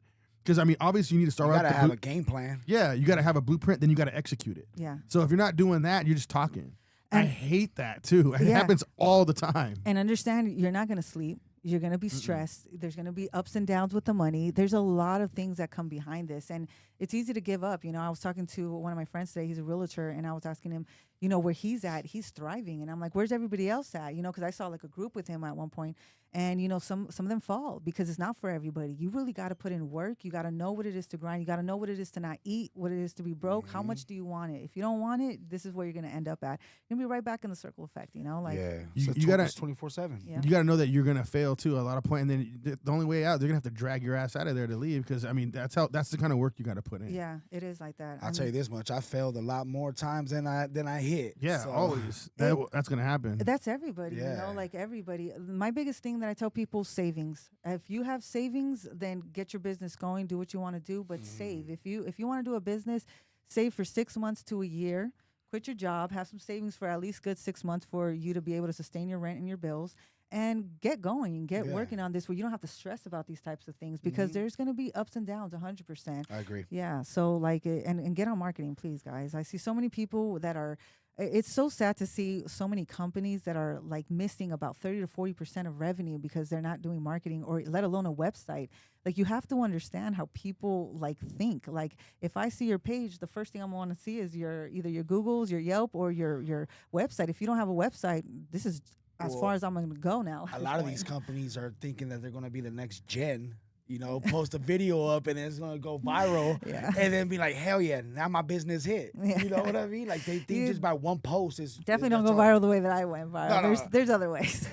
Because, I mean, obviously you need to start You got to have a game plan. Yeah, you got to have a blueprint, then you got to execute it. Yeah. So if you're not doing that, you're just talking. And I hate that, too. It happens all the time. And understand, you're not going to sleep. You're going to be stressed. There's going to be ups and downs with the money. There's a lot of things that come behind this. And it's easy to give up. I was talking to one of my friends today. He's a realtor. And I was asking him, where he's at. He's thriving. And I'm like, where's everybody else at? Because I saw like a group with him at one point. And, some of them fall because it's not for everybody. You really got to put in work. You got to know what it is to grind. You got to know what it is to not eat, what it is to be broke. How much do you want it? If you don't want it, this is where you're going to end up at. You're going to be right back in the circle effect, You got to 24/7. Yeah. You got to know that you're going to fail too. A lot of point, and then the only way out, they're going to have to drag your ass out of there to leave. Because I mean, that's the kind of work you got to put in. Yeah, it is like that. I'll tell you this much: I failed a lot more times than I hit. Yeah, so. Always. That's going to happen. That's everybody. Yeah. Like everybody. My biggest thing that I tell people: savings. If you have savings, then get your business going. Do what you want to do, but save. If you want to do a business, save for 6 months to a year. Quit your job, have some savings for at least good 6 months for you to be able to sustain your rent and your bills, and get going, get Yeah. working on this where you don't have to stress about these types of things because there's going to be ups and downs 100%. I agree. Yeah. So like, and get on marketing, please, guys. I see so many people that are, it's so sad to see so many companies that are like missing about 30 to 40% of revenue because they're not doing marketing or let alone a website. Like you have to understand how people like think. Like if I see your page, the first thing I'm want to see is either your Googles, your Yelp, or your website. If you don't have a website, this is as far as I'm going to go now. A lot of these companies are thinking that they're going to be the next Jenn. You know, post a video up and it's gonna go viral, and then be like, "Hell yeah, now my business hit." Yeah. You know what I mean? Like they think just by one post is definitely don't go viral the way that I went viral. No. There's other ways.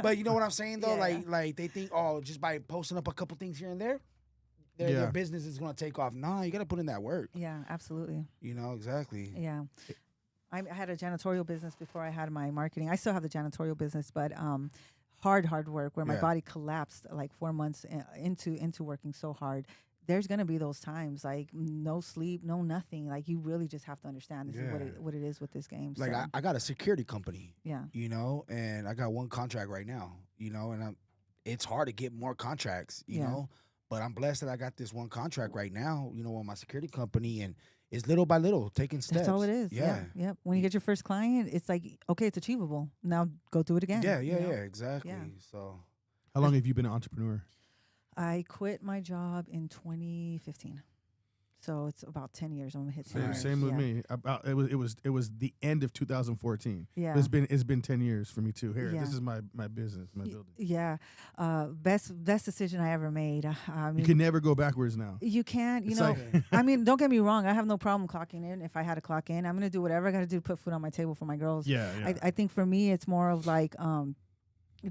But you know what I'm saying though? Yeah. Like they think, oh, just by posting up a couple things here and there, their business is gonna take off. Nah, you gotta put in that work. Yeah, absolutely. You know, exactly. Yeah. I had a janitorial business before I had my marketing. I still have the janitorial business, but hard work where my body collapsed like 4 months into working so hard. There's gonna be those times like no sleep, no nothing. Like you really just have to understand this is what it is with this game. Like so. I got a security company. Yeah. You know, and I got one contract right now. You know, and it's hard to get more contracts. You know, but I'm blessed that I got this one contract right now. You know, on my security company, and it's little by little taking steps. That's all it is. Yeah. Yep. When you get your first client, it's like, okay, it's achievable. Now go do it again. Yeah, exactly. Yeah. So How long have you been an entrepreneur? I quit my job in 2015. So it's about 10 years. I'm gonna hit 10 years. Same with me. About it was the end of 2014. Yeah. It's been 10 years for me too. Here, Yeah. this is my business, my building. Yeah. Best decision I ever made. I mean, You can never go backwards now. you can't, It's know. like- I mean, don't get me wrong. I have no problem clocking in. If I had to clock in, I'm gonna do whatever I got to do to put food on my table for my girls. Yeah. I think for me, it's more of like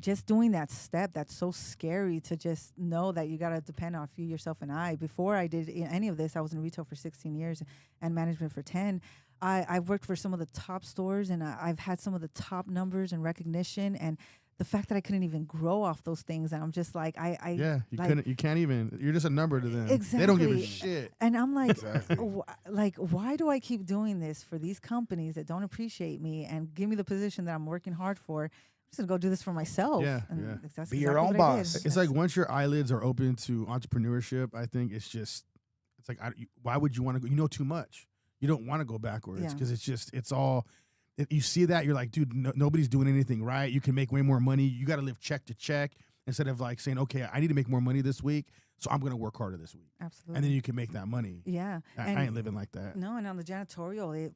just doing that step. That's so scary to just know that you got to depend on yourself and I. Before I did any of this, I was in retail for 16 years and management for 10. I've worked for some of the top stores and I've had some of the top numbers and recognition, and the fact that I couldn't even grow off those things, and I'm just like, you can't even. You're just a number to them. Exactly. They don't give a shit. And I'm like, Exactly. why do I keep doing this for these companies that don't appreciate me and give me the position that I'm working hard for? I'm just gonna go do this for myself. Yeah, and yeah. That's Be your exactly own what I boss. did. It's like once your eyelids are open to entrepreneurship, I think it's like, why would you want to go? You know too much. You don't want to go backwards Yeah. because it's all. If you see that, you're like, dude, nobody's doing anything right. You can make way more money. You got to live check to check instead of like saying, okay, I need to make more money this week, so I'm gonna work harder this week. Absolutely. And then you can make that money. Yeah. I ain't living like that. No, and on the janitorial, it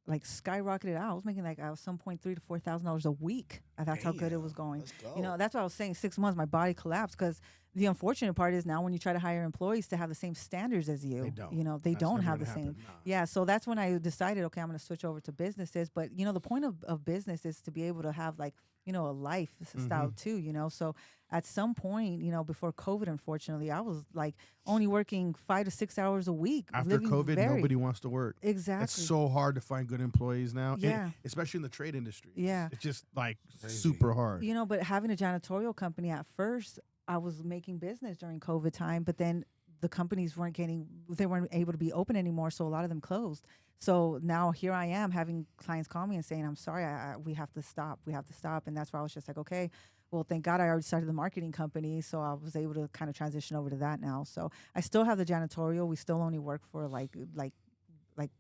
like skyrocketed out. I was making like some point $3,000 to $4,000 a week. That's how good it was going. Let's go. You know, that's what I was saying. 6 months, my body collapsed because the unfortunate part is now when you try to hire employees to have the same standards as you, They don't. you know, they That's don't never have the gonna same. happen. Nah. Yeah, so that's when I decided, okay, I'm going to switch over to businesses. But, you know, the point of business is to be able to have like, you know, a life style too, you know. So at some point, you know, before COVID, unfortunately, I was like only working 5 to 6 hours a week. After living COVID, nobody wants to work. Exactly. It's so hard to find good employees now. Yeah. Especially in the trade industry. Yeah. It's just like Crazy. super hard. You know, but having a janitorial company at first, I was making business during COVID time, but then the companies weren't able to be open anymore, so a lot of them closed. So now here I am having clients call me and saying, I'm sorry, we have to stop. And that's why I was just like, okay, well, thank God I already started the marketing company, so I was able to kind of transition over to that now. So I still have the janitorial. We still only work for like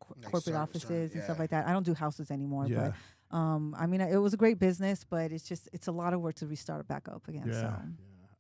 corporate offices and stuff like that. I don't do houses anymore, Yeah. but I mean, it was a great business, but it's a lot of work to restart it back up again. Yeah. So.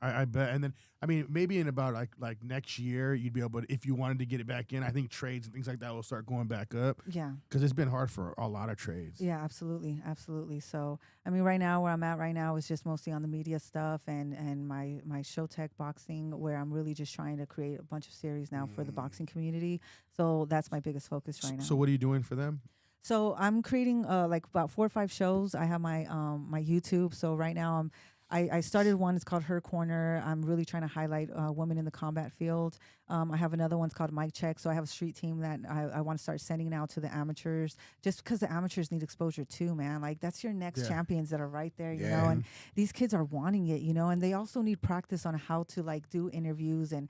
I bet. And then, I mean, maybe in about like next year, you'd be able to, if you wanted to get it back in, I think trades and things like that will start going back up. Yeah. Because it's been hard for a lot of trades. Yeah, absolutely. So, I mean, right now, where I'm at right now is just mostly on the media stuff and my Showtech boxing, where I'm really just trying to create a bunch of series now for the boxing community. So that's my biggest focus right now. So what are you doing for them? So I'm creating like about 4 or 5 shows. I have my my YouTube. So right now I started one. It's called Her Corner. I'm really trying to highlight women in the combat field. I have another one's called Mic Check. So I have a street team that I want to start sending out to the amateurs, just because the amateurs need exposure too, man. Like that's your next champions that are right there, you know. And these kids are wanting it, you know, and they also need practice on how to like do interviews and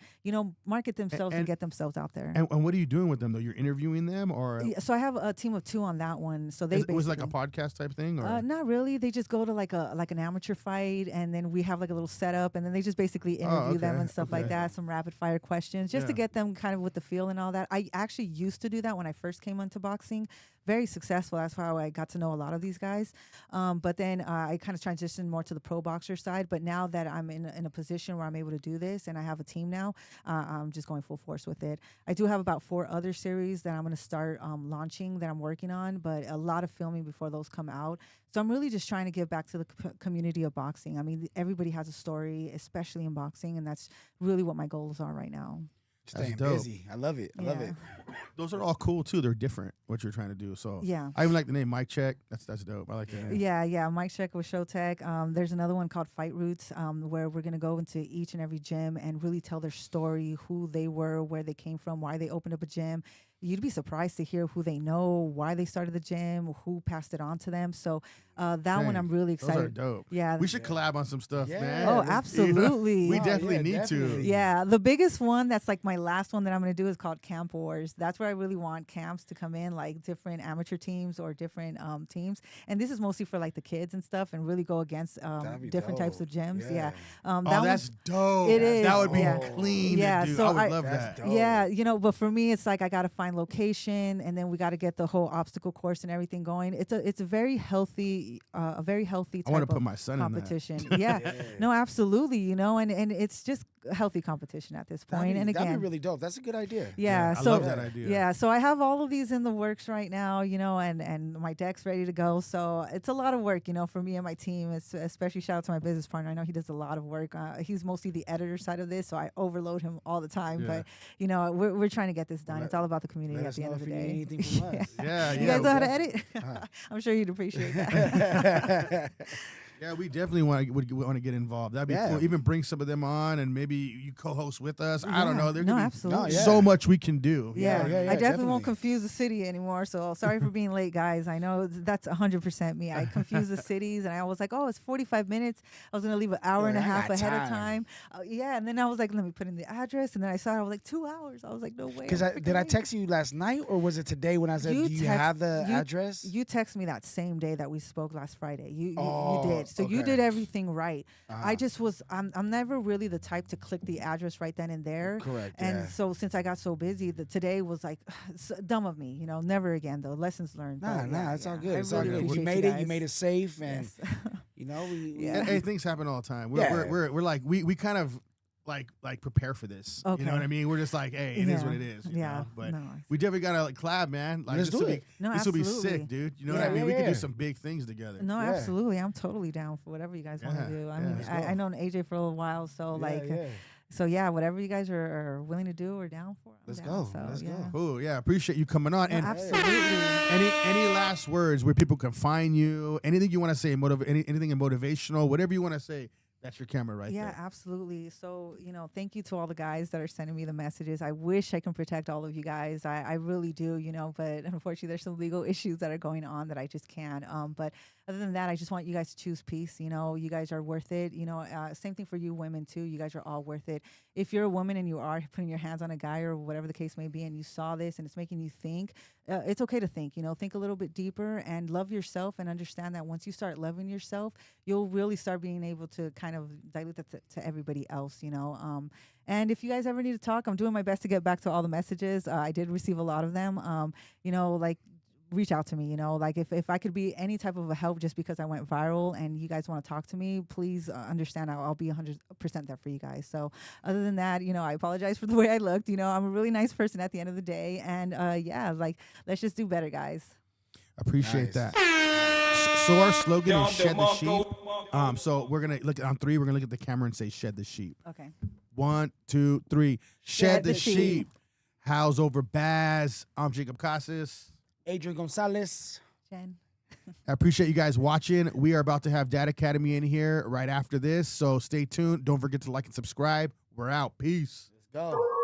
market themselves and get themselves out there. And what are you doing with them though? You're interviewing them, or so I have a team of 2 on that one. So they was like a podcast type thing, or not really. They just go to like an amateur fight, and then we have like a little setup, and then they just basically interview them and stuff like that. Some rapid fire questions just to get them kind of with the feel and all that. I actually used to do that when I first came into boxing. Very successful. That's how I got to know a lot of these guys. But then I kind of transitioned more to the pro boxer side. But now that I'm in a position where I'm able to do this and I have a team now, I'm just going full force with it. I do have about 4 other series that I'm going to start launching that I'm working on, but a lot of filming before those come out. So I'm really just trying to give back to the community of boxing. I mean, everybody has a story, especially in boxing, and that's really what my goals are right now. Staying busy. I love it. I love it. Those are all cool too. They're different what you're trying to do. So I even like the name Mic Check. That's dope. I like that name. Yeah. Mic Check with Showtech. There's another one called Fight Roots, where we're gonna go into each and every gym and really tell their story, who they were, where they came from, why they opened up a gym. You'd be surprised to hear who they know, why they started the gym, who passed it on to them. So that one I'm really excited. Those are dope. Yeah, we should collab on some stuff, man. Oh, absolutely. We definitely need to. Yeah, the biggest one that's like my last one that I'm going to do is called Camp Wars. That's where I really want camps to come in, like different amateur teams or different teams. And this is mostly for like the kids and stuff, and really go against different types of gyms. Yeah. That's dope. It is. That would be clean. Yeah, dude. so I would love that. Dope. Yeah, but for me, it's like I got to find location, and then we got to get the whole obstacle course and everything going. It's a very healthy, type I want to of put my son competition. in that. Yeah, no, absolutely. And it's just a healthy competition at this point. And again, that'd be really dope. That's a good idea. Yeah, I so love that idea. Yeah, so I have all of these in the works right now, and my deck's ready to go. So it's a lot of work, for me and my team. It's especially shout out to my business partner. I know he does a lot of work. He's mostly the editor side of this, so I overload him all the time. Yeah. But we're trying to get this done. It's all about the community Let at us the end know of the if you need day. anything from us. Yeah, You guys know how to edit? I'm sure you'd appreciate that. Yeah, we definitely want to get involved. That'd be cool. Even bring some of them on, and maybe you co-host with us. I don't know. There's absolutely. so much we can do. Yeah, I definitely won't confuse the city anymore. So sorry for being late, guys. I know that's 100% me. I confuse the cities, and I was like, oh, it's 45 minutes. I was gonna leave an hour and a half ahead of time. And then I was like, let me put in the address, and then I saw it. I was like 2 hours. I was like, no way. Because did I text you last night, or was it today when I said, do you have the address? You texted me that same day that we spoke last Friday. You did. So you did everything right. I just I'm never really the type to click the address right then and there. Correct. And so since I got so busy, today was like dumb of me. Never again though. Lessons learned. Nah, it's all good. It's all really good. You made it. You made it safe, and Hey, things happen all the time. We're like we kind of like prepare for this. Okay. You know what I mean? We're just like, hey, it is what it is. You know? But we definitely gotta collab, man. Like Let's do it. This will be sick, dude. You know what I mean? We can do some big things together. No, absolutely. I'm totally down for whatever you guys want to do. I mean, I known AJ for a little while, so So whatever you guys are willing to do or down for, Let's go. Cool. Yeah, appreciate you coming on. No, and absolutely. Any last words where people can find you? Anything you want to say? Anything motivational? Whatever you want to say. That's your camera right there. Yeah, absolutely. So, thank you to all the guys that are sending me the messages. I wish I can protect all of you guys. I really do, but unfortunately there's some legal issues that are going on that I just can't. But other than that, I just want you guys to choose peace. You guys are worth it. Same thing for you women too. You guys are all worth it. If you're a woman and you are putting your hands on a guy or whatever the case may be, and you saw this and it's making you think, it's okay to think, think a little bit deeper and love yourself, and understand that once you start loving yourself, you'll really start being able to kind of dilute that to everybody else, And if you guys ever need to talk, I'm doing my best to get back to all the messages. I did receive a lot of them. Reach out to me, if I could be any type of a help just because I went viral and you guys want to talk to me, please understand I'll be 100% there for you guys. So other than that, I apologize for the way I looked. I'm a really nice person at the end of the day. And let's just do better, guys. Appreciate that. So our slogan is shed the sheep. So we're going to look on 3. We're going to look at the camera and say shed the sheep. Okay. 1, 2, 3. Shed the sheep. Howls over Baaz. I'm Jacob Casas. Adrian Gonzalez. Jen. I appreciate you guys watching. We are about to have Dad Academy in here right after this, so stay tuned. Don't forget to like and subscribe. We're out. Peace. Let's go.